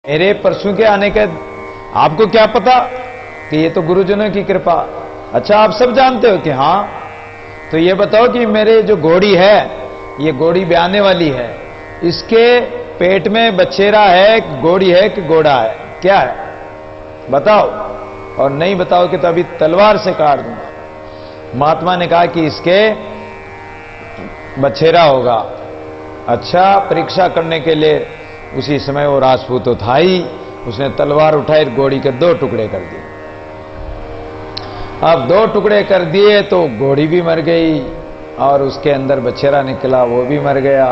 मेरे परसों के आने के आपको क्या पता कि ये तो गुरुजनों की कृपा। अच्छा, आप सब जानते हो कि हाँ, तो ये बताओ कि मेरे जो घोड़ी है, ये घोड़ी ब्याने वाली है, इसके पेट में बछेरा है, घोड़ी है कि घोड़ा है, क्या है बताओ। और नहीं बताओ कि तो अभी तलवार से काट दूंगा। महात्मा ने कहा कि इसके बछेरा होगा। अच्छा, परीक्षा करने के लिए उसी समय वो राजपूत तो था ही, उसने तलवार उठाई, घोड़ी के 2 टुकड़े कर दिए। अब 2 टुकड़े कर दिए तो घोड़ी भी मर गई और उसके अंदर बछेरा निकला, वो भी मर गया।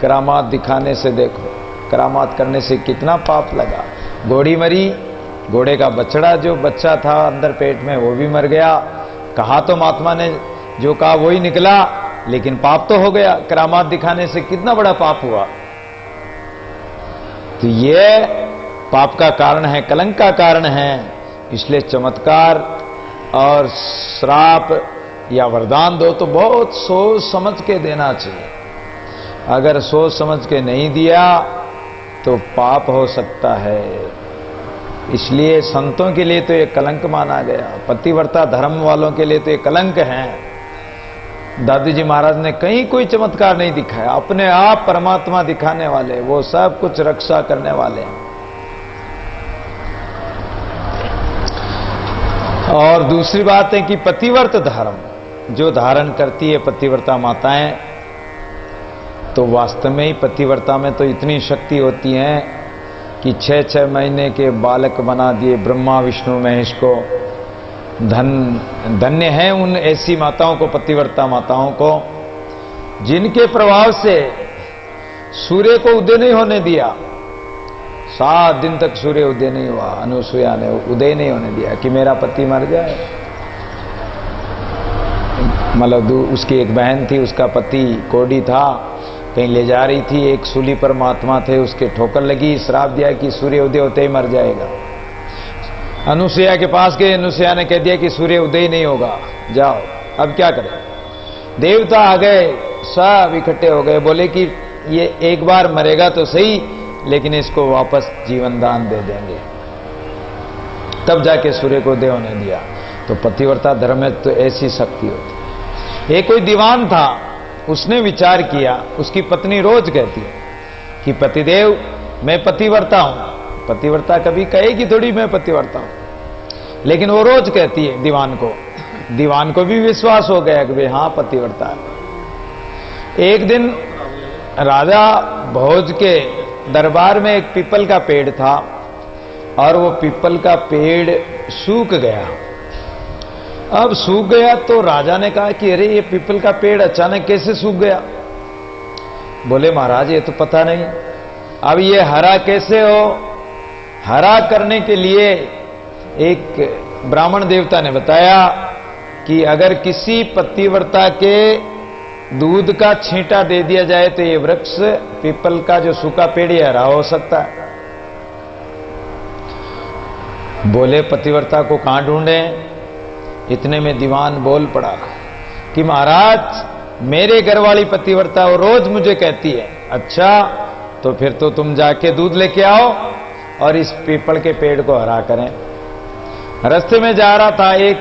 करामात दिखाने से देखो, करामात करने से कितना पाप लगा। घोड़ी मरी, घोड़े का बछड़ा जो बच्चा था अंदर पेट में वो भी मर गया। कहा तो महात्मा ने जो कहा वही निकला, लेकिन पाप तो हो गया। करामात दिखाने से कितना बड़ा पाप हुआ। तो ये पाप का कारण है, कलंक का कारण है। इसलिए चमत्कार और श्राप या वरदान दो तो बहुत सोच समझ के देना चाहिए। अगर सोच समझ के नहीं दिया तो पाप हो सकता है। इसलिए संतों के लिए तो ये कलंक माना गया, पतिव्रता धर्म वालों के लिए तो ये कलंक है। दादू जी महाराज ने कहीं कोई चमत्कार नहीं दिखाया, अपने आप परमात्मा दिखाने वाले, वो सब कुछ रक्षा करने वाले हैं। और दूसरी बात है कि पतिव्रत धर्म जो धारण करती है पतिव्रता माताएं, तो वास्तव में ही पतिव्रता में तो इतनी शक्ति होती है कि 6-6 महीने के बालक बना दिए ब्रह्मा विष्णु महेश को। धन्य है उन ऐसी माताओं को, पतिव्रता माताओं को, जिनके प्रभाव से सूर्य को उदय नहीं होने दिया। 7 दिन तक सूर्य उदय नहीं हुआ, अनुसुईया ने उदय नहीं होने दिया कि मेरा पति मर जाए। मतलब उसकी एक बहन थी, उसका पति कोढ़ी था, कहीं ले जा रही थी, एक सूली पर महात्मा थे, उसके ठोकर लगी, श्राप दिया कि सूर्य उदय होते ही मर जाएगा। अनुसुईया के पास गए, अनुसुईया ने कह दिया कि सूर्य उदय नहीं होगा, जाओ। अब क्या करें? देवता आ गए, सब इकट्ठे हो गए, बोले कि ये एक बार मरेगा तो सही, लेकिन इसको वापस जीवन दान दे देंगे। तब जाके सूर्य को उदय होने दिया। तो पतिव्रता धर्म में तो ऐसी शक्ति होती। एक कोई दीवान था, उसने विचार किया, उसकी पत्नी रोज कहती है कि पतिदेव मैं पतिव्रता हूं। पतिव्रता कभी कहेगी थोड़ी मैं पतिव्रता हूं, लेकिन वो रोज कहती है दीवान को। दीवान को भी विश्वास हो गया कि भाई हाँ पतिव्रता है। एक दिन राजा भोज के दरबार में एक पीपल का पेड़ था और वो पीपल का पेड़ सूख गया। अब सूख गया तो राजा ने कहा कि अरे ये पीपल का पेड़ अचानक कैसे सूख गया? बोले महाराज ये तो पता नहीं। अब ये हरा कैसे हो? हरा करने के लिए एक ब्राह्मण देवता ने बताया कि अगर किसी पतिव्रता के दूध का छींटा दे दिया जाए तो ये वृक्ष पीपल का जो सूखा पेड़ ये हरा हो सकता है। बोले पतिव्रता को कहां ढूंढें? इतने में दीवान बोल पड़ा कि महाराज मेरे घर वाली पतिव्रता वो रोज मुझे कहती है। अच्छा, तो फिर तो तुम जाके दूध लेके आओ और इस पीपल के पेड़ को हरा करें। रास्ते में जा रहा था, एक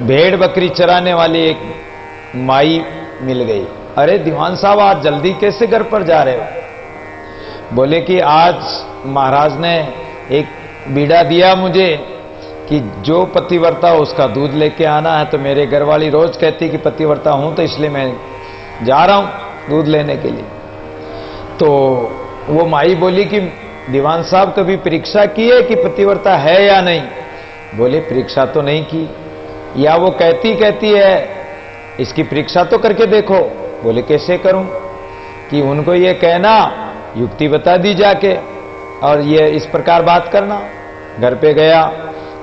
भेड़ बकरी चराने वाली एक माई मिल गई। अरे दीवान साहब आज जल्दी कैसे घर पर जा रहे हो? बोले कि आज महाराज ने एक बीड़ा दिया मुझे कि जो पतिव्रता हो उसका दूध लेके आना है। तो मेरे घर वाली रोज कहती कि पतिव्रता हूं, तो इसलिए मैं जा रहा हूं दूध लेने के लिए। तो वो माई बोली कि दीवान साहब कभी परीक्षा की है कि पतिव्रता है या नहीं? बोले परीक्षा तो नहीं की, या वो कहती है, इसकी परीक्षा तो करके देखो। बोले कैसे करूं? कि उनको ये कहना, युक्ति बता दी जाके, और ये इस प्रकार बात करना। घर पे गया,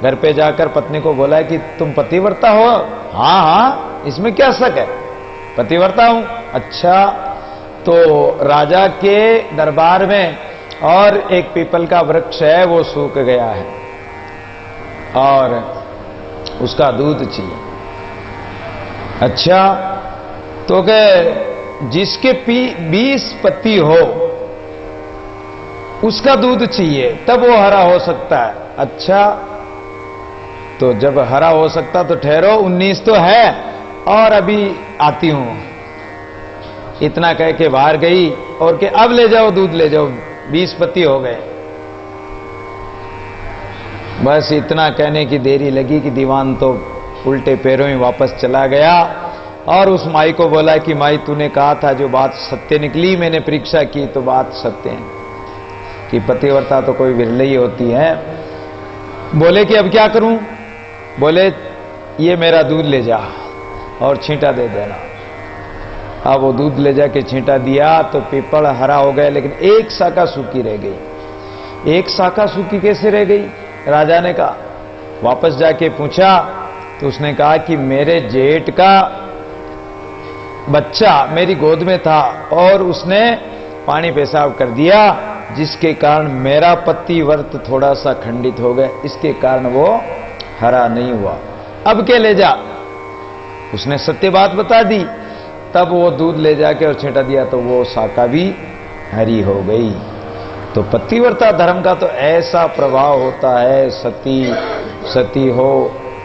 घर पे जाकर पत्नी को बोला कि तुम पतिव्रता हो? हाँ हाँ, इसमें क्या शक है, पतिव्रता हूं। अच्छा, तो राजा के दरबार में और एक पीपल का वृक्ष है वो सूख गया है और उसका दूध चाहिए। अच्छा, तो जिसके 20 पति हो उसका दूध चाहिए, तब वो हरा हो सकता है। अच्छा, तो जब हरा हो सकता तो ठहरो, 19 तो है और अभी आती हूं, इतना कह के बाहर गई और के अब ले जाओ दूध ले जाओ, 20 पत्ती हो गए। बस इतना कहने की देरी लगी कि दीवान तो उल्टे पैरों ही वापस चला गया और उस माई को बोला कि माई तूने कहा था जो बात सत्य निकली, मैंने परीक्षा की तो बात सत्य है कि पतिव्रता तो कोई विरले ही होती है। बोले कि अब क्या करूं? बोले ये मेरा दूध ले जा और छींटा दे देना। अब वो दूध ले जाके छींटा दिया तो पीपल हरा हो गया, लेकिन एक शाखा सूखी रह गई। एक शाखा सूखी कैसे रह गई? राजा ने कहा, वापस जाके पूछा तो उसने कहा कि मेरे जेठ का बच्चा मेरी गोद में था और उसने पानी पेशाब कर दिया, जिसके कारण मेरा पतिव्रत थोड़ा सा खंडित हो गया, इसके कारण वो हरा नहीं हुआ। अब क्या ले जा? उसने सत्य बात बता दी। तब वो दूध ले जाके और छींटा दिया तो वो शाखा भी हरी हो गई। तो पतिव्रता धर्म का तो ऐसा प्रभाव होता है, सती हो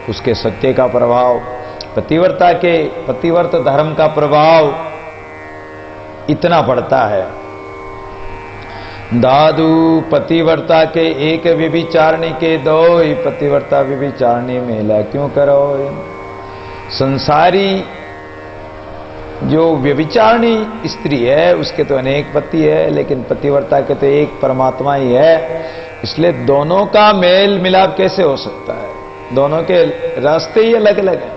उसके सत्य का प्रभाव, पतिव्रत धर्म का प्रभाव इतना पड़ता है। दादू पतिव्रता के एक व्यभिचारिणी के दो, पतिव्रता व्यभिचारिणी मेला क्यों करो? संसारी जो व्यभिचारिणी स्त्री है उसके तो अनेक पति है, लेकिन पतिव्रता के तो एक परमात्मा ही है, इसलिए दोनों का मेल मिलाप कैसे हो सकता है? दोनों के रास्ते ही अलग अलग हैं।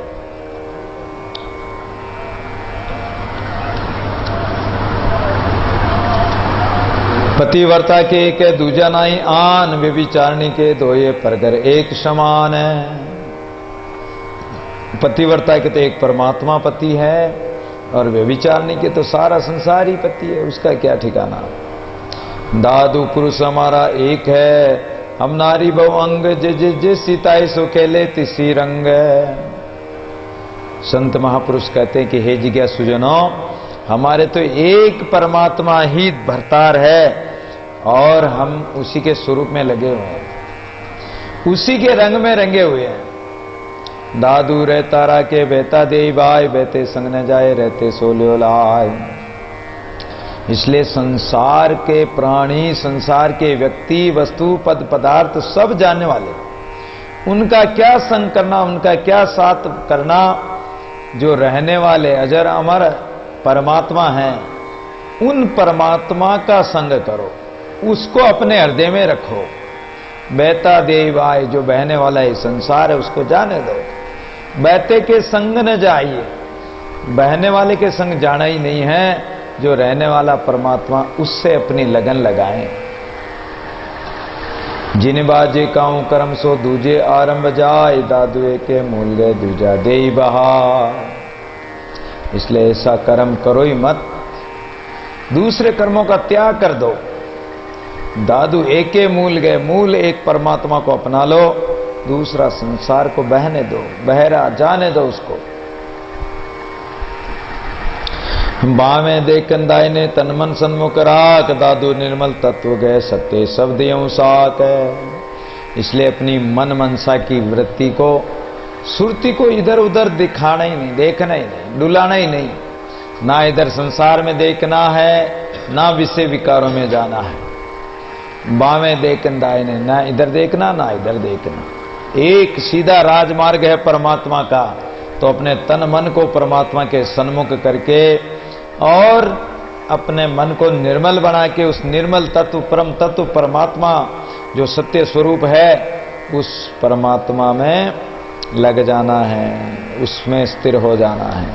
पतिव्रता के एक दूजा नाई आन, व्यभिचारिणी के दो ये परगर एक समान है। पतिव्रता के तो एक परमात्मा पति है और व्यभिचारिणी के तो सारा संसार ही पति है, उसका क्या ठिकाना। दादू पुरुष हमारा एक है, हम नारी बहु अंग, जिस सीताई सो खेले तिसी रंग। संत महापुरुष कहते हैं कि हे जिज्ञासु सुजनो, हमारे तो एक परमात्मा ही भरतार है और हम उसी के स्वरूप में लगे हुए हैं, उसी के रंग में रंगे हुए हैं। दादू रे तारा के बहता दे बाय, बहते संग न जाए रहते सोलियो लाय। इसलिए संसार के प्राणी, संसार के व्यक्ति, वस्तु, पद, पदार्थ सब जानने वाले, उनका क्या संग करना, उनका क्या साथ करना। जो रहने वाले अजर अमर परमात्मा हैं, उन परमात्मा का संग करो, उसको अपने हृदय में रखो। बहता देवाय, जो बहने वाला है संसार है उसको जाने दो। बहते के संग न जाइए, बहने वाले के संग जाना ही नहीं है। जो रहने वाला परमात्मा, उससे अपनी लगन लगाएं। जिन बाजे काऊं कर्म सो दूजे आरंभ जाए, दादुए के मूल गए दूजा दे बहा। इसलिए ऐसा कर्म करो ही मत, दूसरे कर्मों का त्याग कर दो। दादू एक के मूल गए, मूल एक परमात्मा को अपना लो, दूसरा संसार को बहने दो, बहरा जाने दो उसको। बावें देखन दाहिने तन मन सन्मुख राख, दादू निर्मल तत्व गए सत्य शब्द यूं साक है। इसलिए अपनी मन मनसा की वृत्ति को, सुरती को इधर उधर दिखाना ही नहीं, देखना ही नहीं, डुलाना ही नहीं। ना इधर संसार में देखना है, ना विषय विकारों में जाना है। बावें देखन दाहिने, ना इधर देखना ना इधर देखना। एक सीधा राजमार्ग है परमात्मा का, तो अपने तन मन को परमात्मा के सन्मुख करके और अपने मन को निर्मल बना के उस निर्मल तत्व, परम तत्व परमात्मा जो सत्य स्वरूप है, उस परमात्मा में लग जाना है, उसमें स्थिर हो जाना है।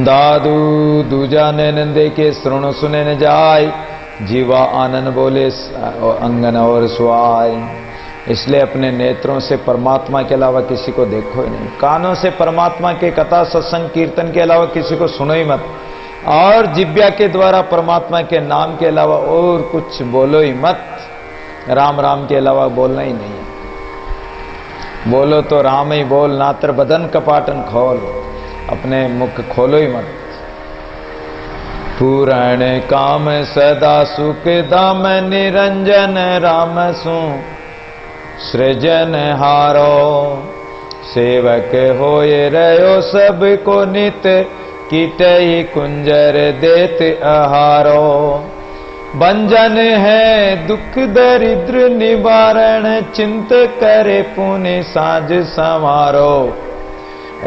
दादू दूजा ने नंदे के श्रवण सुने न जाय, जीवा आनंद बोले अंगन और स्वाय। इसलिए अपने नेत्रों से परमात्मा के अलावा किसी को देखो ही नहीं, कानों से परमात्मा के कथा सत्संग कीर्तन के अलावा किसी को सुनो ही मत, और जिब्या के द्वारा परमात्मा के नाम के अलावा और कुछ बोलो ही मत। राम राम के अलावा बोलना ही नहीं है। बोलो तो राम ही बोल, नात्र बदन कपाटन खोल, अपने मुख खोलो ही मत। पूरण काम सदा सुख धाम निरंजन राम सु सृजन हारो सेवक होए रहो सब को नित कीटई कुंजर देत आहारो भंजन है दुख दरिद्र निवारण चिंत करे पुण्य साज संवारो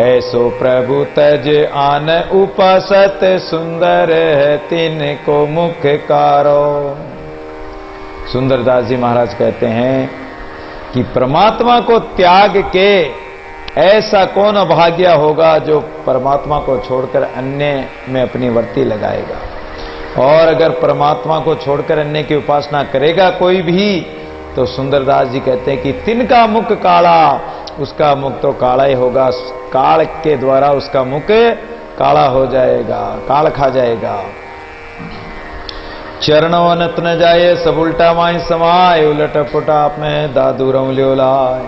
ऐसो प्रभु तज आन उपासत सुंदर है तीन को मुख कारो। सुंदरदास जी महाराज कहते हैं कि परमात्मा को त्याग के ऐसा कौन अभाग्य होगा जो परमात्मा को छोड़कर अन्य में अपनी वर्ती लगाएगा। और अगर परमात्मा को छोड़कर अन्य की उपासना करेगा कोई भी, तो सुंदरदास जी कहते हैं कि तिनका मुख काला, उसका मुख तो काला ही होगा, काल के द्वारा उसका मुख काला हो जाएगा, काल खा जाएगा। चरणों अनत न जाए सब उल्टा माई समाए उलट पुटा में दादू रंगलियो लाए।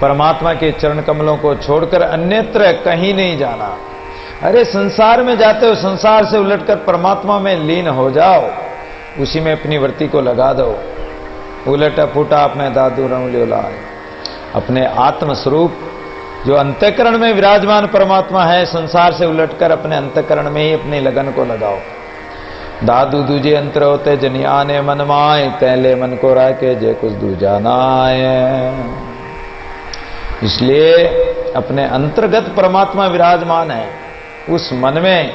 परमात्मा के चरण कमलों को छोड़कर अन्यत्र कहीं नहीं जाना। अरे संसार में जाते हो, संसार से उलटकर परमात्मा में लीन हो जाओ, उसी में अपनी वृत्ति को लगा दो। उलट पुटा में दादू रंगलियो लाए। अपने आत्म स्वरूप जो अंतःकरण में विराजमान परमात्मा है, संसार से उलटकर अपने अंतःकरण में ही अपनी लगन को लगाओ। दादू दूजे अंतर होते जनिया ने मन माए तैले मन को राके जे कुछ दूजा नाए। इसलिए अपने अंतर्गत परमात्मा विराजमान है, उस मन में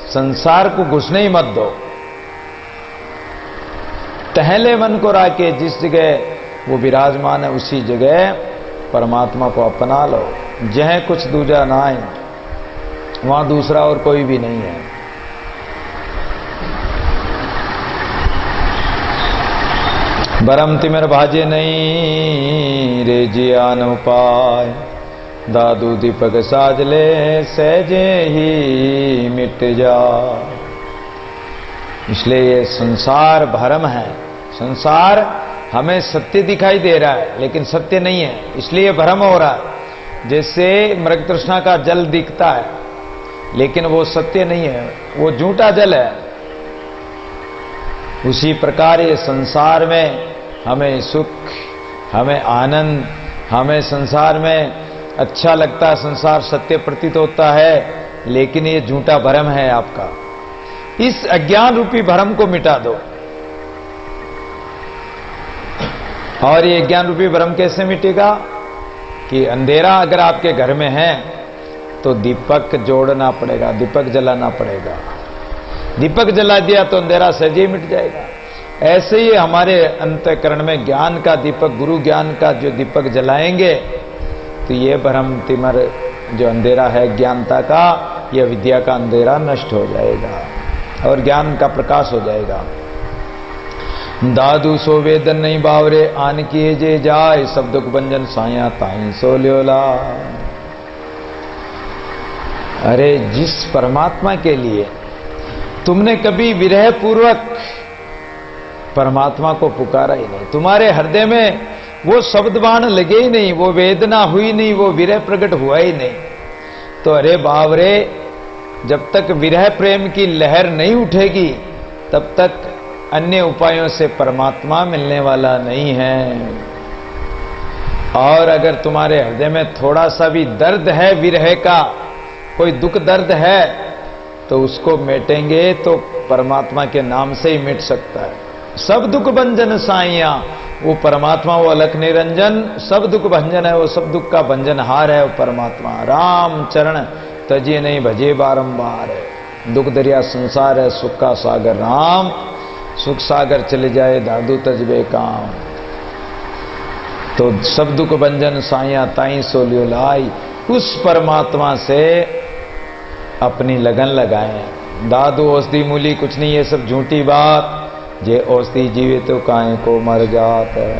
संसार को घुसने ही मत दो। टहले मन को राके जिस जगह वो विराजमान है उसी जगह परमात्मा को अपना लो। जह कुछ दूजा ना आए, वहां दूसरा और कोई भी नहीं है। बरम तिमिर भाजे नहीं रे जियान उपाय दादू दीपक साजले सहजे ही मिट जा। इसलिए ये संसार भ्रम है। संसार हमें सत्य दिखाई दे रहा है लेकिन सत्य नहीं है, इसलिए भ्रम हो रहा है। जैसे मृग तृष्णा का जल दिखता है लेकिन वो सत्य नहीं है, वो झूठा जल है। उसी प्रकार ये संसार में हमें सुख, हमें आनंद, हमें संसार में अच्छा लगता है, संसार सत्य प्रतीत होता है, लेकिन ये झूठा भ्रम है आपका। इस अज्ञान रूपी भ्रम को मिटा दो। और ये ज्ञान रूपी भ्रम कैसे मिटेगा कि अंधेरा अगर आपके घर में है तो दीपक जोड़ना पड़ेगा, दीपक जलाना पड़ेगा। दीपक जला दिया तो अंधेरा सहज ही मिट जाएगा। ऐसे ही हमारे अंतःकरण में ज्ञान का दीपक, गुरु ज्ञान का जो दीपक जलाएंगे तो ये भ्रम तिमर जो अंधेरा है ज्ञानता का, यह विद्या का अंधेरा नष्ट हो जाएगा और ज्ञान का प्रकाश हो जाएगा। दादू सो वेदन नहीं बावरे आन किए जे जाए सब दुख भंजन साया ताई सो ल्योला। अरे जिस परमात्मा के लिए तुमने कभी विरह पूर्वक परमात्मा को पुकारा ही नहीं, तुम्हारे हृदय में वो शब्द बाण लगे ही नहीं, वो वेदना हुई नहीं, वो विरह प्रकट हुआ ही नहीं, तो अरे बावरे, जब तक विरह प्रेम की लहर नहीं उठेगी तब तक अन्य उपायों से परमात्मा मिलने वाला नहीं है। और अगर तुम्हारे हृदय में थोड़ा सा भी दर्द है विरह का, कोई दुख दर्द है, तो उसको मिटेंगे तो परमात्मा के नाम से ही मिट सकता है। सब दुख भंजन साइया, वो परमात्मा, वो अलख निरंजन सब दुख भंजन है, वो सब दुख का भंजनहार है वो परमात्मा। राम चरण तजिए नहीं भजे बारंबार है। दुख दरिया संसार है, सुख का सागर राम, सुख सागर चले जाए दादू तजबे काम। तो सब दुख भंजन साइया ताई सोलियो लाई, उस परमात्मा से अपनी लगन लगाएं। दादू औषधि मूली कुछ नहीं, ये सब झूठी बात। जे औषधि जीवे तो काहे को मर जात है।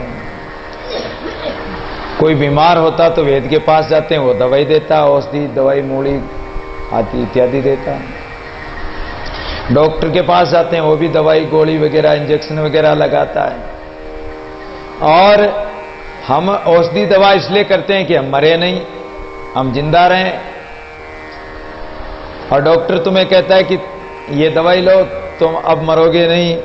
कोई बीमार होता तो वेद के पास जाते हैं, वो दवाई देता, औषधि दवाई मूली आदि इत्यादि देता है। डॉक्टर के पास जाते हैं, वो भी दवाई गोली वगैरह इंजेक्शन वगैरह लगाता है। और हम औषधि दवा इसलिए करते हैं कि हम मरे नहीं, हम जिंदा रहें। और डॉक्टर तुम्हें कहता है कि ये दवाई लो तुम अब मरोगे नहीं।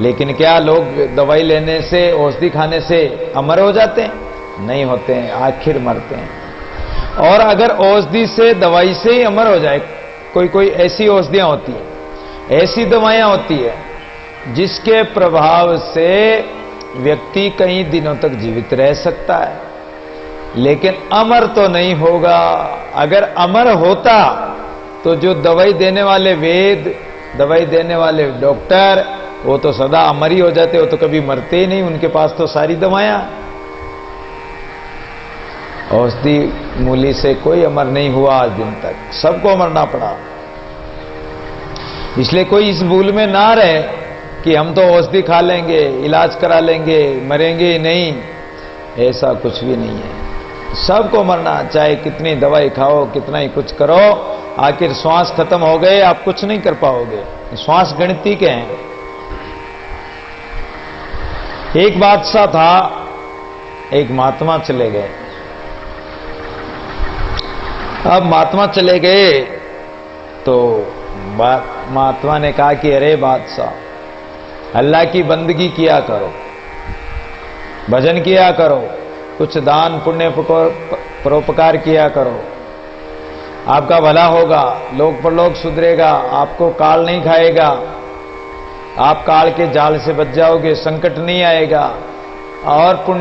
लेकिन क्या लोग दवाई लेने से, औषधि खाने से अमर हो जाते हैं? नहीं होते हैं, आखिर मरते हैं। और अगर औषधि से, दवाई से ही अमर हो जाए, कोई कोई ऐसी औषधियां होती हैं, ऐसी दवाइयां होती है जिसके प्रभाव से व्यक्ति कई दिनों तक जीवित रह सकता है, लेकिन अमर तो नहीं होगा। अगर अमर होता तो जो दवाई देने वाले वेद, दवाई देने वाले डॉक्टर, वो तो सदा अमर ही हो जाते, वो तो कभी मरते ही नहीं, उनके पास तो सारी दवाइयां। औषधि मूली से कोई अमर नहीं हुआ आज दिन तक, सबको मरना पड़ा। इसलिए कोई इस भूल में ना रहे कि हम तो औषधि खा लेंगे, इलाज करा लेंगे, मरेंगे ही नहीं। ऐसा कुछ भी नहीं है, सबको मरना, चाहे कितनी दवाई खाओ, कितना ही कुछ करो, आखिर श्वास खत्म हो गए, आप कुछ नहीं कर पाओगे। श्वास गिनती के हैं। एक बादशाह था, एक महात्मा चले गए। अब महात्मा चले गए तो महात्मा ने कहा कि अरे बादशाह, अल्लाह की बंदगी किया करो, भजन किया करो, कुछ दान पुण्य परोपकार किया करो, आपका भला होगा, लोक परलोक सुधरेगा, आपको काल नहीं खाएगा, आप काल के जाल से बच जाओगे, संकट नहीं आएगा और पुण्य